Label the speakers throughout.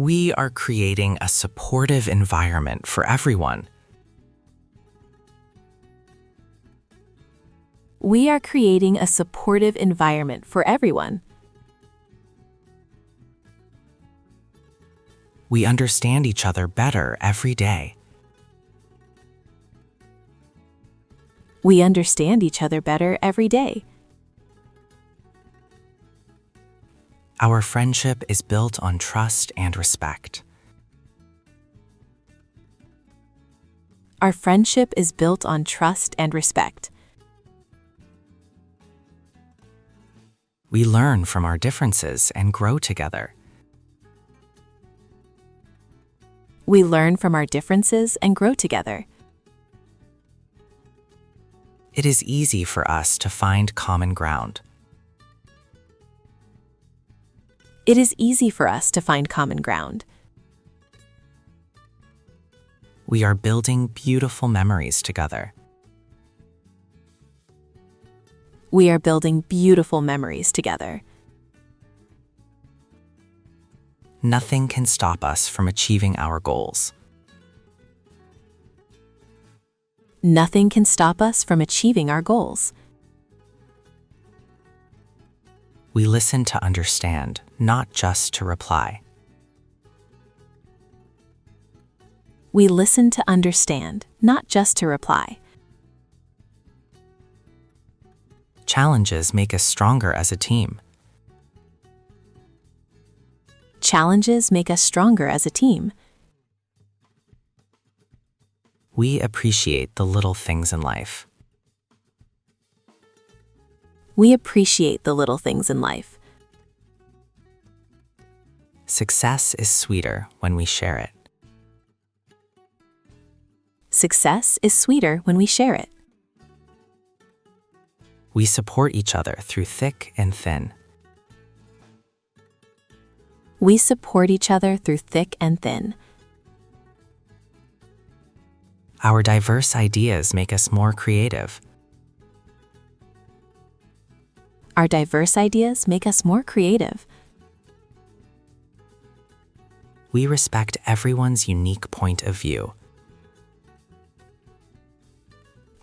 Speaker 1: We are creating a supportive environment for everyone.
Speaker 2: We are creating a supportive environment for everyone.
Speaker 1: We understand each other better every day.
Speaker 2: We understand each other better every day.
Speaker 1: Our friendship is built on trust and respect.
Speaker 2: Our friendship is built on trust and respect.
Speaker 1: We learn from our differences and grow together.
Speaker 2: We learn from our differences and grow together.
Speaker 1: It is easy for us to find common ground.
Speaker 2: It is easy for us to find common ground.
Speaker 1: We are building beautiful memories together.
Speaker 2: We are building beautiful memories together.
Speaker 1: Nothing can stop us from achieving our goals.
Speaker 2: Nothing can stop us from achieving our goals.
Speaker 1: We listen to understand, not just to reply.
Speaker 2: We listen to understand, not just to reply.
Speaker 1: Challenges make us stronger as a team.
Speaker 2: Challenges make us stronger as a team.
Speaker 1: We appreciate the little things in life.
Speaker 2: We appreciate the little things in life.
Speaker 1: Success is sweeter when we share it.
Speaker 2: Success is sweeter when we share it.
Speaker 1: We support each other through thick and thin.
Speaker 2: We support each other through thick and thin.
Speaker 1: Our diverse ideas make us more creative.
Speaker 2: Our diverse ideas make us more creative.
Speaker 1: We respect everyone's unique point of view.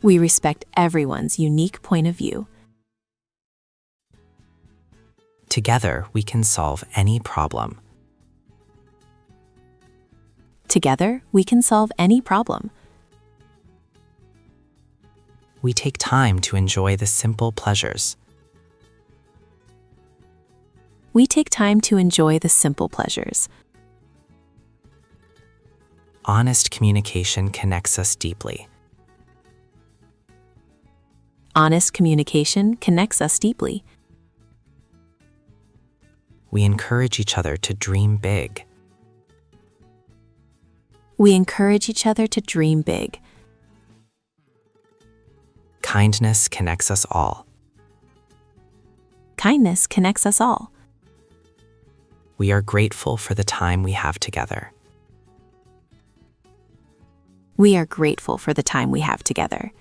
Speaker 2: We respect everyone's unique point of view.
Speaker 1: Together, we can solve any problem.
Speaker 2: Together, we can solve any problem.
Speaker 1: We take time to enjoy the simple pleasures.
Speaker 2: We take time to enjoy the simple pleasures.
Speaker 1: Honest communication connects us deeply.
Speaker 2: Honest communication connects us deeply.
Speaker 1: We encourage each other to dream big.
Speaker 2: We encourage each other to dream big.
Speaker 1: Kindness connects us all.
Speaker 2: Kindness connects us all.
Speaker 1: We are grateful for the time we have together.
Speaker 2: We are grateful for the time we have together.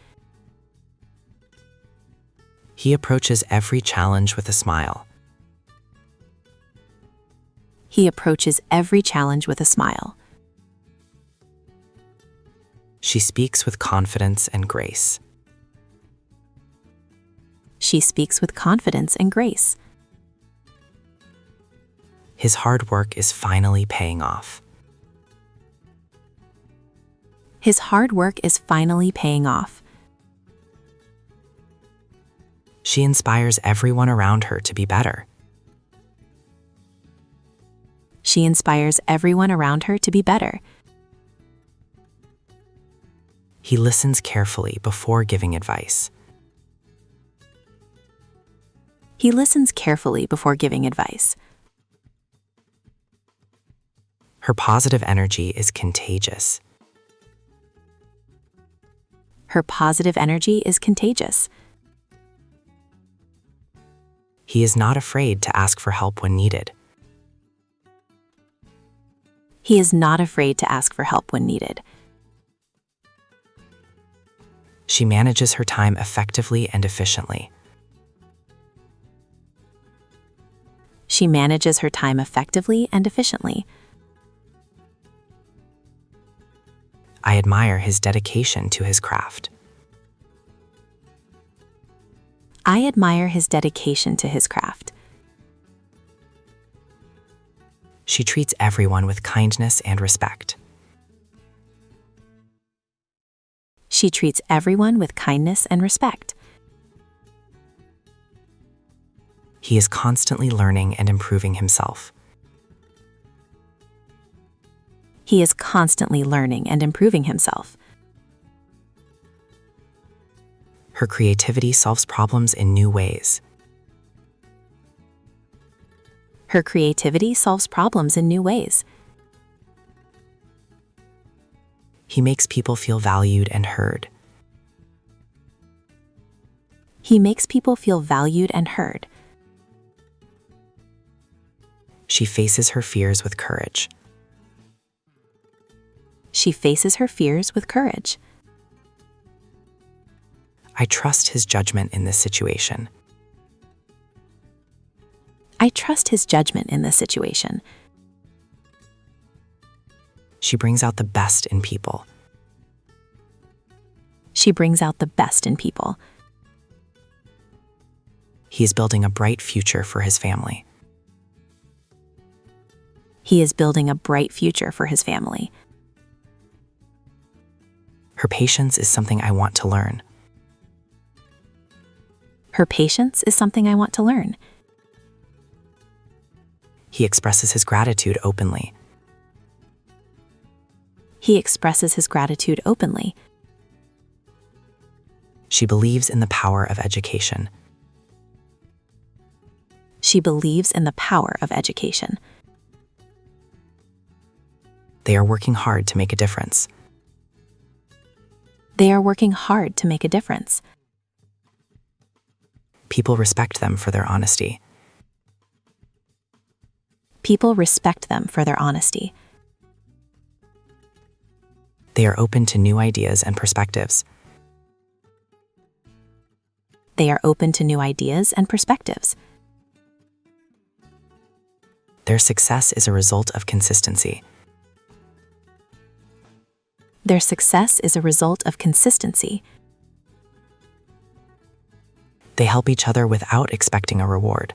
Speaker 1: He approaches every challenge with a smile.
Speaker 2: He approaches every challenge with a smile.
Speaker 1: She speaks with confidence and grace.
Speaker 2: She speaks with confidence and grace.
Speaker 1: His hard work is finally paying off.
Speaker 2: His hard work is finally paying off.
Speaker 1: She inspires everyone around her to be better.
Speaker 2: She inspires everyone around her to be better.
Speaker 1: He listens carefully before giving advice.
Speaker 2: He listens carefully before giving advice.
Speaker 1: Her positive energy is contagious.
Speaker 2: Her positive energy is contagious.
Speaker 1: He is not afraid to ask for help when needed.
Speaker 2: He is not afraid to ask for help when needed.
Speaker 1: She manages her time effectively and efficiently.
Speaker 2: She manages her time effectively and efficiently.
Speaker 1: I admire his dedication to his craft.
Speaker 2: I admire his dedication to his craft.
Speaker 1: She treats everyone with kindness and respect.
Speaker 2: She treats everyone with kindness and respect.
Speaker 1: He is constantly learning and improving himself.
Speaker 2: He is constantly learning and improving himself.
Speaker 1: Her creativity solves problems in new ways.
Speaker 2: Her creativity solves problems in new ways.
Speaker 1: He makes people feel valued and heard.
Speaker 2: He makes people feel valued and heard.
Speaker 1: She faces her fears with courage.
Speaker 2: She faces her fears with courage.
Speaker 1: I trust his judgment in this situation.
Speaker 2: I trust his judgment in this situation.
Speaker 1: She brings out the best in people.
Speaker 2: She brings out the best in people.
Speaker 1: He is building a bright future for his family.
Speaker 2: He is building a bright future for his family.
Speaker 1: Her patience is something I want to learn.
Speaker 2: Her patience is something I want to learn.
Speaker 1: He expresses his gratitude openly.
Speaker 2: He expresses his gratitude openly.
Speaker 1: She believes in the power of education.
Speaker 2: She believes in the power of education.
Speaker 1: They are working hard to make a difference.
Speaker 2: They are working hard to make a difference.
Speaker 1: People respect them for their honesty.
Speaker 2: People respect them for their honesty.
Speaker 1: They are open to new ideas and perspectives.
Speaker 2: They are open to new ideas and perspectives.
Speaker 1: Their success is a result of consistency.
Speaker 2: Their success is a result of consistency.
Speaker 1: They help each other without expecting a reward.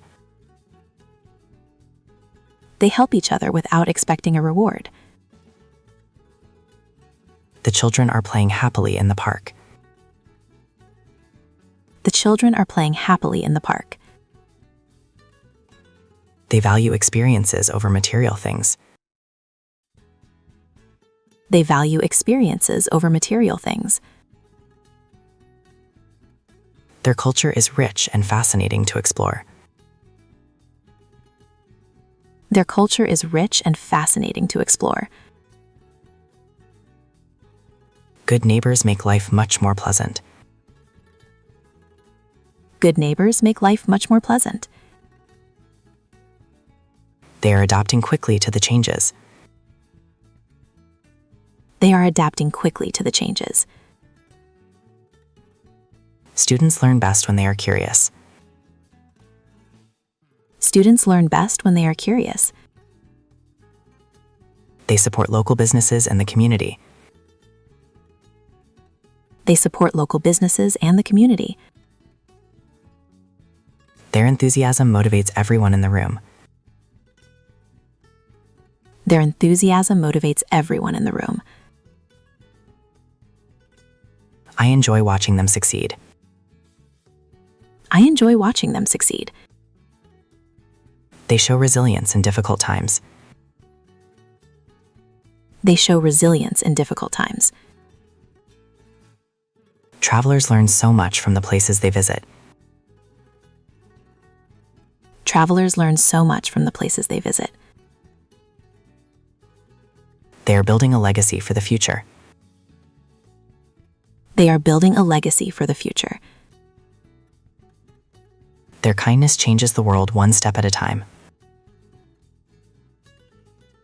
Speaker 2: They help each other without expecting a reward.
Speaker 1: The children are playing happily in the park.
Speaker 2: The children are playing happily in the park.
Speaker 1: They value experiences over material things.
Speaker 2: They value experiences over material things.
Speaker 1: Their culture is rich and fascinating to explore.
Speaker 2: Their culture is rich and fascinating to explore.
Speaker 1: Good neighbors make life much more pleasant.
Speaker 2: Good neighbors make life much more pleasant.
Speaker 1: They are adapting quickly to the changes.
Speaker 2: They are adapting quickly to the changes.
Speaker 1: Students learn best when they are curious.
Speaker 2: Students learn best when they are curious.
Speaker 1: They support local businesses and the community.
Speaker 2: They support local businesses and the community.
Speaker 1: Their enthusiasm motivates everyone in the room.
Speaker 2: Their enthusiasm motivates everyone in the room.
Speaker 1: I enjoy watching them succeed.
Speaker 2: I enjoy watching them succeed.
Speaker 1: They show resilience in difficult times.
Speaker 2: They show resilience in difficult times.
Speaker 1: Travelers learn so much from the places they visit.
Speaker 2: Travelers learn so much from the places they visit.
Speaker 1: They are building a legacy for the future.
Speaker 2: They are building a legacy for the future.
Speaker 1: Their kindness changes the world one step at a time.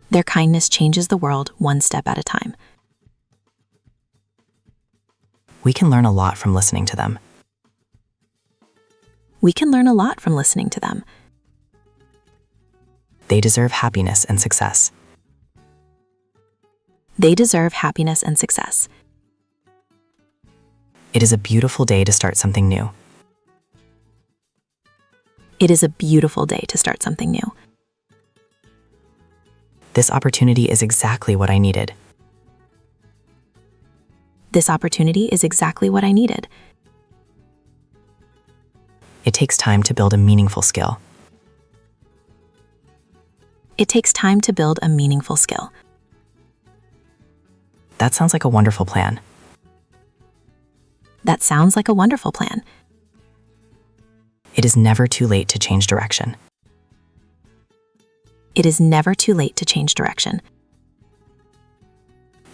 Speaker 2: Their kindness changes the world one step at a time.
Speaker 1: We can learn a lot from listening to them.
Speaker 2: We can learn a lot from listening to them.
Speaker 1: They deserve happiness and success.
Speaker 2: They deserve happiness and success.
Speaker 1: It is a beautiful day to start something new.
Speaker 2: It is a beautiful day to start something new.
Speaker 1: This opportunity is exactly what I needed.
Speaker 2: This opportunity is exactly what I needed.
Speaker 1: It takes time to build a meaningful skill.
Speaker 2: It takes time to build a meaningful skill.
Speaker 1: That sounds like a wonderful plan.
Speaker 2: That sounds like a wonderful plan.
Speaker 1: It is never too late to change direction.
Speaker 2: It is never too late to change direction.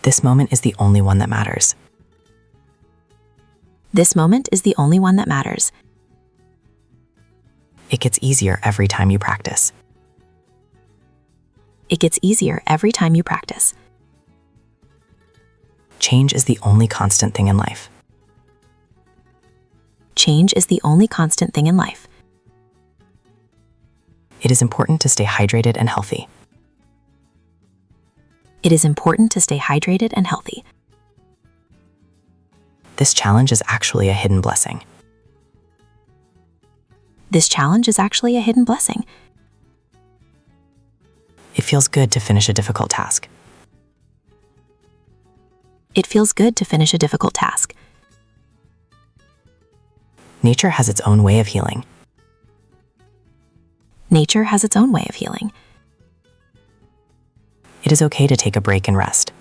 Speaker 1: This moment is the only one that matters.
Speaker 2: This moment is the only one that matters.
Speaker 1: It gets easier every time you practice.
Speaker 2: It gets easier every time you practice.
Speaker 1: Change is the only constant thing in life.
Speaker 2: Change is the only constant thing in life.
Speaker 1: It is important to stay hydrated and healthy.
Speaker 2: It is important to stay hydrated and healthy.
Speaker 1: This challenge is actually a hidden blessing.
Speaker 2: This challenge is actually a hidden blessing.
Speaker 1: It feels good to finish a difficult task.
Speaker 2: It feels good to finish a difficult task.
Speaker 1: Nature has its own way of healing.
Speaker 2: Nature has its own way of healing.
Speaker 1: It is okay to take a break and rest.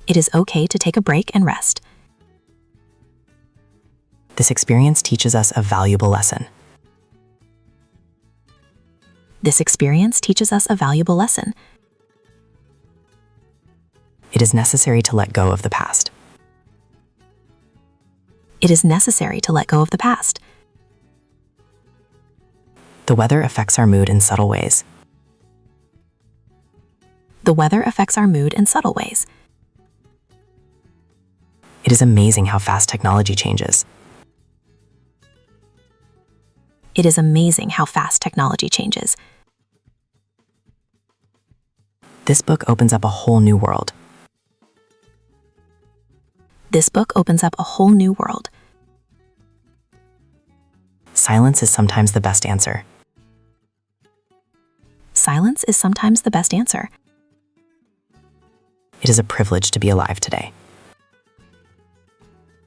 Speaker 2: It is okay to take a break and rest.
Speaker 1: This experience teaches us a valuable lesson.
Speaker 2: This experience teaches us a valuable lesson.
Speaker 1: It is necessary to let go of the past.
Speaker 2: It is necessary to let go of the past.
Speaker 1: The weather affects our mood in subtle ways.
Speaker 2: The weather affects our mood in subtle ways.
Speaker 1: It is amazing how fast technology changes.
Speaker 2: It is amazing how fast technology changes.
Speaker 1: This book opens up a whole new world.
Speaker 2: This book opens up a whole new world.
Speaker 1: Silence is sometimes the best answer.
Speaker 2: Silence is sometimes the best answer.
Speaker 1: It is a privilege to be alive today.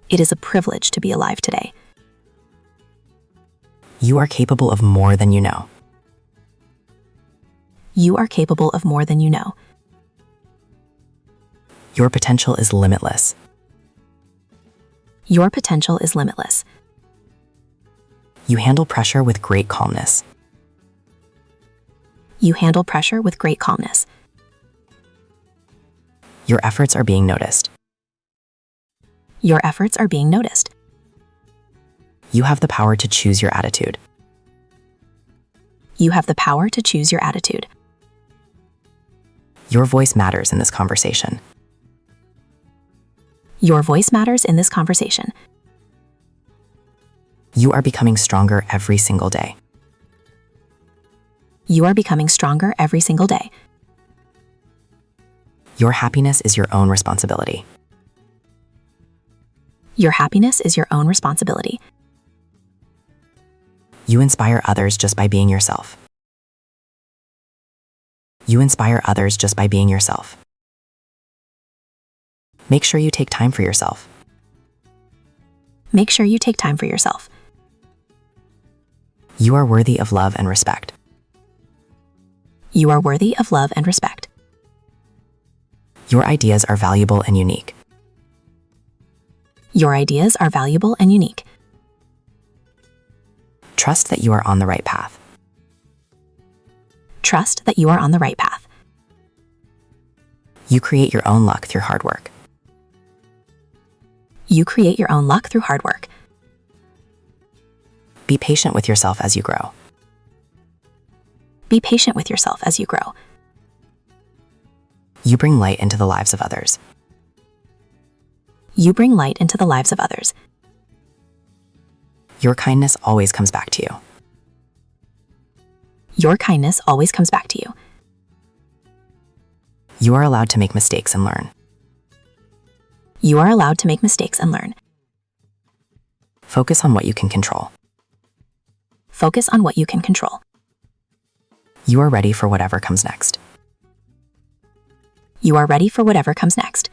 Speaker 2: It is a privilege to be alive today.
Speaker 1: You are capable of more than you know.
Speaker 2: You are capable of more than you know.
Speaker 1: Your potential is limitless.
Speaker 2: Your potential is limitless.
Speaker 1: You handle pressure with great calmness.
Speaker 2: You handle pressure with great calmness.
Speaker 1: Your efforts are being noticed.
Speaker 2: Your efforts are being noticed.
Speaker 1: You have the power to choose your attitude.
Speaker 2: You have the power to choose your attitude.
Speaker 1: Your voice matters in this conversation.
Speaker 2: Your voice matters in this conversation.
Speaker 1: You are becoming stronger every single day.
Speaker 2: You are becoming stronger every single day.
Speaker 1: Your happiness is your own responsibility.
Speaker 2: Your happiness is your own responsibility.
Speaker 1: You inspire others just by being yourself. You inspire others just by being yourself. Make sure you take time for yourself.
Speaker 2: Make sure you take time for yourself.
Speaker 1: You are worthy of love and respect.
Speaker 2: You are worthy of love and respect.
Speaker 1: Your ideas are valuable and unique.
Speaker 2: Your ideas are valuable and unique.
Speaker 1: Trust that you are on the right path.
Speaker 2: Trust that you are on the right path.
Speaker 1: You create your own luck through hard work.
Speaker 2: You create your own luck through hard work.
Speaker 1: Be patient with yourself as you grow.
Speaker 2: Be patient with yourself as you grow.
Speaker 1: You bring light into the lives of others.
Speaker 2: You bring light into the lives of others.
Speaker 1: Your kindness always comes back to you.
Speaker 2: Your kindness always comes back to you.
Speaker 1: You are allowed to make mistakes and learn.
Speaker 3: You are allowed to make mistakes and learn.
Speaker 1: Focus on what you can control.
Speaker 3: Focus on what you can control.
Speaker 1: You are ready for whatever comes next.
Speaker 3: You are ready for whatever comes next.